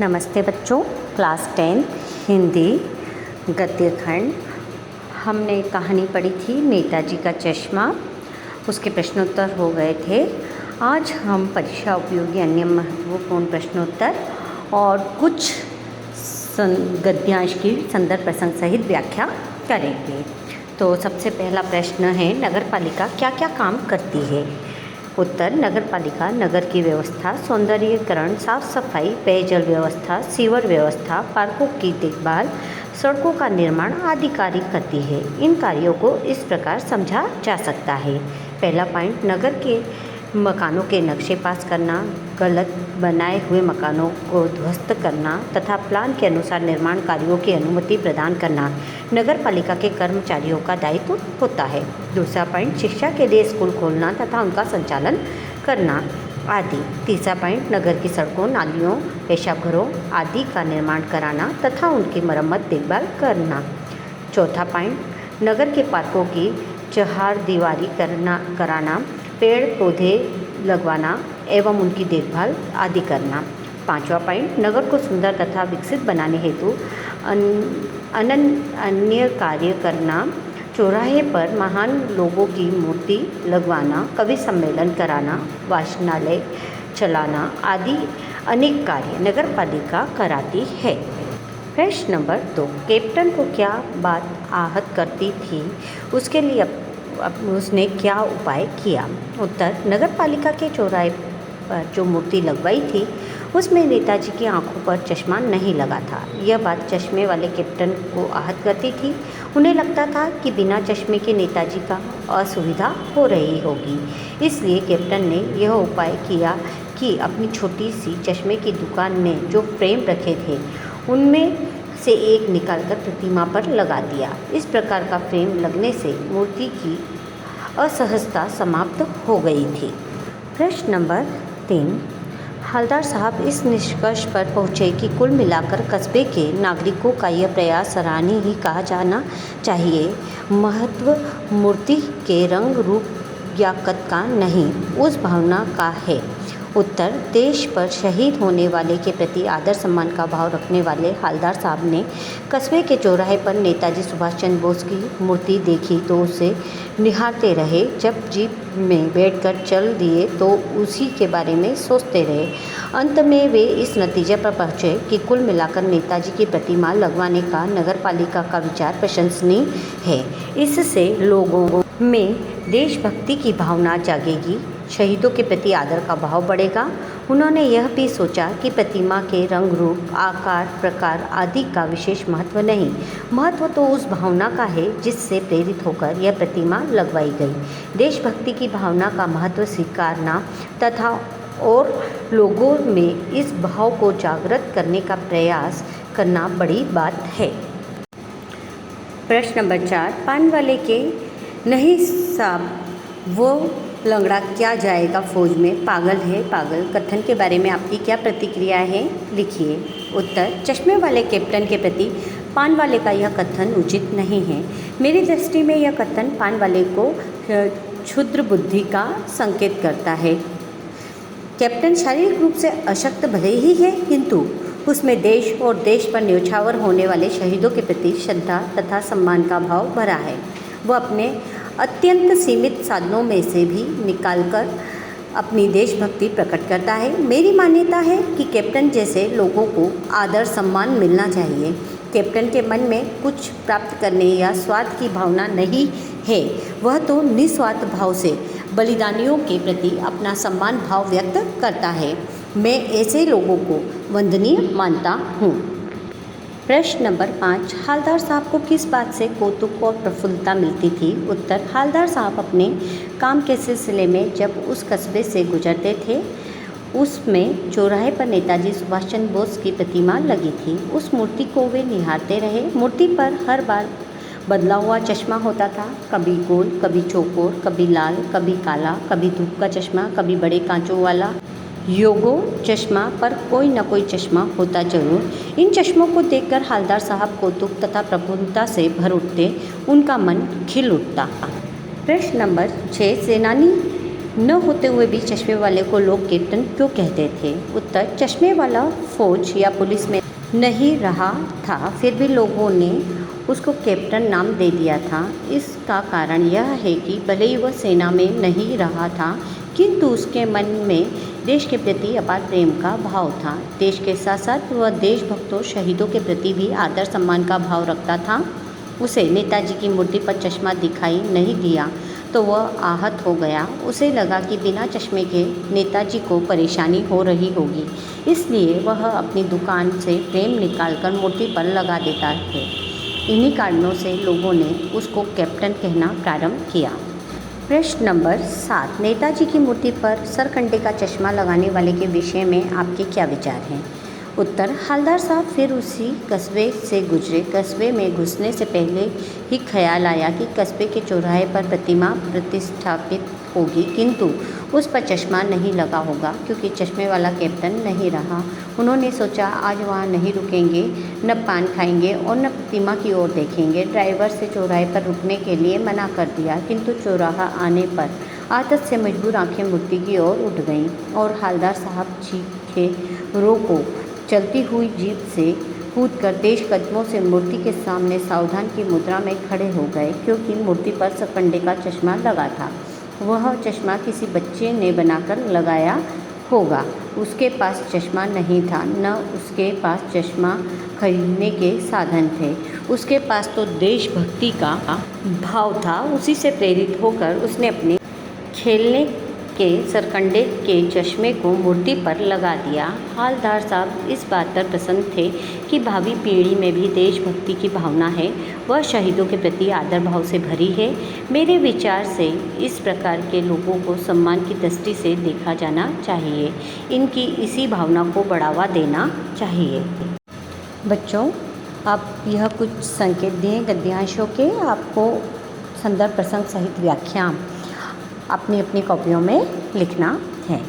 नमस्ते बच्चों, क्लास 10 हिंदी गद्य खंड। हमने कहानी पढ़ी थी नेताजी का चश्मा, उसके प्रश्नोत्तर हो गए थे। आज हम परीक्षा उपयोगी अन्य महत्वपूर्ण प्रश्नोत्तर और कुछ गद्यांश की संदर्भ प्रसंग सहित व्याख्या करेंगे। तो सबसे पहला प्रश्न है, नगरपालिका क्या क्या काम करती है? उत्तर, नगरपालिका नगर की व्यवस्था, सौंदर्यीकरण, साफ सफाई, पेयजल व्यवस्था, सीवर व्यवस्था, पार्कों की देखभाल, सड़कों का निर्माण आदि कार्य करती है। इन कार्यों को इस प्रकार समझा जा सकता है। पहला पॉइंट, नगर के मकानों के नक्शे पास करना, गलत बनाए हुए मकानों को ध्वस्त करना तथा प्लान के अनुसार निर्माण कार्यों की अनुमति प्रदान करना नगर पालिका के कर्मचारियों का दायित्व होता है। दूसरा पॉइंट, शिक्षा के लिए स्कूल खोलना तथा उनका संचालन करना आदि। तीसरा पॉइंट, नगर की सड़कों, नालियों, पेशाबघरों आदि का निर्माण कराना तथा उनकी मरम्मत देखभाल करना। चौथा पॉइंट, नगर के पार्कों की चहारदीवारी कराना, पेड़ पौधे लगवाना एवं उनकी देखभाल आदि करना। पांचवा पॉइंट, नगर को सुंदर तथा विकसित बनाने हेतु अन्य कार्य करना, चौराहे पर महान लोगों की मूर्ति लगवाना, कवि सम्मेलन कराना, वाचनालय चलाना आदि अनेक कार्य नगर पालिका कराती है। प्रश्न नंबर 2, कैप्टन को क्या बात आहत करती थी, उसके लिए उसने क्या उपाय किया? उत्तर, नगर पालिका के चौराहे पर जो मूर्ति लगवाई थी उसमें नेताजी की आंखों पर चश्मा नहीं लगा था। यह बात चश्मे वाले कैप्टन को आहत करती थी। उन्हें लगता था कि बिना चश्मे के नेताजी का असुविधा हो रही होगी। इसलिए कैप्टन ने यह उपाय किया कि अपनी छोटी सी चश्मे की दुकान में जो फ्रेम रखे थे उनमें से एक निकालकर प्रतिमा पर लगा दिया। इस प्रकार का फ्रेम लगने से मूर्ति की असहजता समाप्त हो गई थी। प्रश्न नंबर 3, हवलदार साहब इस निष्कर्ष पर पहुँचे कि कुल मिलाकर कस्बे के नागरिकों का यह प्रयास सराहनीय ही कहा जाना चाहिए। महत्व मूर्ति के रंग रूप या कद का नहीं, उस भावना का है। उत्तर, देश पर शहीद होने वाले के प्रति आदर सम्मान का भाव रखने वाले हवलदार साहब ने कस्बे के चौराहे पर नेताजी सुभाष चंद्र बोस की मूर्ति देखी तो उसे निहारते रहे। जब जीप में बैठकर चल दिए तो उसी के बारे में सोचते रहे। अंत में वे इस नतीजे पर पहुँचे कि कुल मिलाकर नेताजी की प्रतिमा लगवाने का नगरपालिका का विचार प्रशंसनीय है। इससे लोगों में देशभक्ति की भावना जागेगी, शहीदों के प्रति आदर का भाव बढ़ेगा। उन्होंने यह भी सोचा कि प्रतिमा के रंग रूप, आकार, प्रकार आदि का विशेष महत्व नहीं, महत्व तो उस भावना का है जिससे प्रेरित होकर यह प्रतिमा लगवाई गई। देशभक्ति की भावना का महत्व स्वीकारना तथा और लोगों में इस भाव को जागृत करने का प्रयास करना बड़ी बात है। प्रश्न नंबर 4, पान वाले के नहीं साहब वो लंगड़ा क्या जाएगा फौज में, पागल है पागल कथन के बारे में आपकी क्या प्रतिक्रिया है, लिखिए। उत्तर, चश्मे वाले कैप्टन के प्रति पान वाले का यह कथन उचित नहीं है। मेरी दृष्टि में यह कथन पान वाले को क्षुद्र बुद्धि का संकेत करता है। कैप्टन शारीरिक रूप से अशक्त भले ही है, किंतु उसमें देश और देश पर न्यौछावर होने वाले शहीदों के प्रति श्रद्धा तथा सम्मान का भाव भरा है। वह अपने अत्यंत सीमित साधनों में से भी निकालकर अपनी देशभक्ति प्रकट करता है। मेरी मान्यता है कि कैप्टन जैसे लोगों को आदर सम्मान मिलना चाहिए। कैप्टन के मन में कुछ प्राप्त करने या स्वार्थ की भावना नहीं है, वह तो निस्वार्थ भाव से बलिदानियों के प्रति अपना सम्मान भाव व्यक्त करता है। मैं ऐसे लोगों को वंदनीय मानता हूँ। प्रश्न नंबर 5, हवलदार साहब को किस बात से कौतुक और प्रफुल्लता मिलती थी? उत्तर, हवलदार साहब अपने काम के सिलसिले में जब उस कस्बे से गुजरते थे उसमें चौराहे पर नेताजी सुभाष चंद्र बोस की प्रतिमा लगी थी। उस मूर्ति को वे निहारते रहे। मूर्ति पर हर बार बदला हुआ चश्मा होता था, कभी गोल, कभी चौकोर, कभी लाल, कभी काला, कभी धूप का चश्मा, कभी बड़े कांचों वाला योगो चश्मा, पर कोई न कोई चश्मा होता जरूर। इन चश्मों को देखकर हवलदार साहब कौतुक तथा प्रफुल्लता से भर उठते, उनका मन खिल उठता। प्रश्न नंबर 6, सेनानी न होते हुए भी चश्मे वाले को लोग कैप्टन क्यों कहते थे? उत्तर, चश्मे वाला फौज या पुलिस में नहीं रहा था, फिर भी लोगों ने उसको कैप्टन नाम दे दिया था। इसका कारण यह है कि भले ही वह सेना में नहीं रहा था, किंतु उसके मन में देश के प्रति अपार प्रेम का भाव था। देश के साथ साथ वह देशभक्तों शहीदों के प्रति भी आदर सम्मान का भाव रखता था। उसे नेताजी की मूर्ति पर चश्मा दिखाई नहीं दिया तो वह आहत हो गया। उसे लगा कि बिना चश्मे के नेताजी को परेशानी हो रही होगी, इसलिए वह अपनी दुकान से फ्रेम निकालकर मूर्ति पर लगा देता थे। इन्हीं कारणों से लोगों ने उसको कैप्टन कहना प्रारंभ किया। प्रश्न नंबर 7, नेताजी की मूर्ति पर सरकंडे का चश्मा लगाने वाले के विषय में आपके क्या विचार हैं? उत्तर, हवलदार साहब फिर उसी कस्बे से गुजरे। कस्बे में घुसने से पहले ही ख्याल आया कि कस्बे के चौराहे पर प्रतिमा प्रतिष्ठापित होगी, किंतु उस पर चश्मा नहीं लगा होगा क्योंकि चश्मे वाला कैप्टन नहीं रहा। उन्होंने सोचा आज वहाँ नहीं रुकेंगे, न पान खाएंगे और न प्रतिमा की ओर देखेंगे। ड्राइवर से चौराहे पर रुकने के लिए मना कर दिया, किंतु चौराहा आने पर आदत से मजबूर आंखें मूर्ति की ओर उठ गईं और हवलदार साहब चीखे रोको चलती हुई जीप से कूदकर तेज कदमों से मूर्ति के सामने सावधान की मुद्रा में खड़े हो गए, क्योंकि मूर्ति पर सरकंडे का चश्मा लगा था। वह चश्मा किसी बच्चे ने बनाकर लगाया होगा। उसके पास चश्मा नहीं था, न उसके पास चश्मा खरीदने के साधन थे। उसके पास तो देशभक्ति का भाव था। उसी से प्रेरित होकर उसने अपने खेलने के सरकंडे के चश्मे को मूर्ति पर लगा दिया। हवलदार साहब इस बात पर प्रसन्न थे कि भावी पीढ़ी में भी देशभक्ति की भावना है, वह शहीदों के प्रति आदर भाव से भरी है। मेरे विचार से इस प्रकार के लोगों को सम्मान की दृष्टि से देखा जाना चाहिए। इनकी इसी भावना को बढ़ावा देना चाहिए। बच्चों, आप यह कुछ संकेत दिए गद्यांशों के, आपको संदर्भ प्रसंग सहित व्याख्या अपनी अपनी कॉपियों में लिखना है।